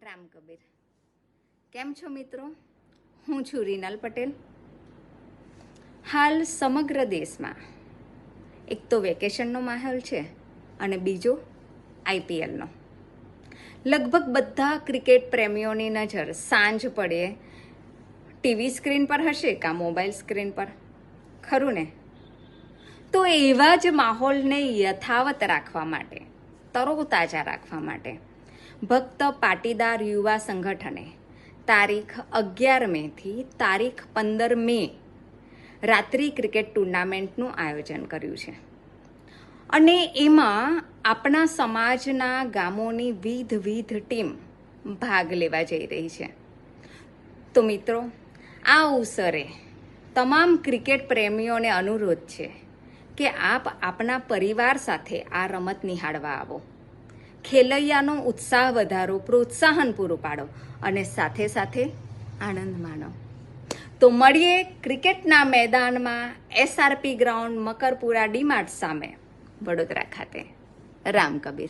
રામ કબીર. કેમ છો મિત્રો? હું છું રીનલ પટેલ. હાલ સમગ્ર દેશમાં એક તો વેકેશનનો માહોલ છે અને બીજો આઈપીએલનો. લગભગ બધા ક્રિકેટ પ્રેમીઓની નજર સાંજ પડે ટીવી સ્ક્રીન પર હશે કાં મોબાઈલ સ્ક્રીન પર, ખરું ને? તો એવા જ માહોલને યથાવત રાખવા માટે, તરોતાજા રાખવા માટે ભક્ત પાટીદાર યુવા સંગઠને તારીખ 11 મેથી તારીખ 15 મે રાત્રિ ક્રિકેટ ટુર્નામેન્ટનું આયોજન કર્યું છે. અને એમાં આપણા સમાજના ગામોની વિવિધ ટીમ ભાગ લેવા જઈ રહી છે. તો મિત્રો, આ અવસરે તમામ ક્રિકેટ પ્રેમીઓને અનુરોધ છે કે આપ આપના પરિવાર સાથે આ રમત નિહાળવા આવો. ખેલૈયાનો ઉત્સાહ વધારો, પ્રોત્સાહન પૂરું પાડો અને સાથે સાથે આનંદ માણો. તો મળીએ ક્રિકેટના મેદાનમાં, SRP ground, Makarpura D Mart સામે, વડોદરા ખાતે. રામ કબીર.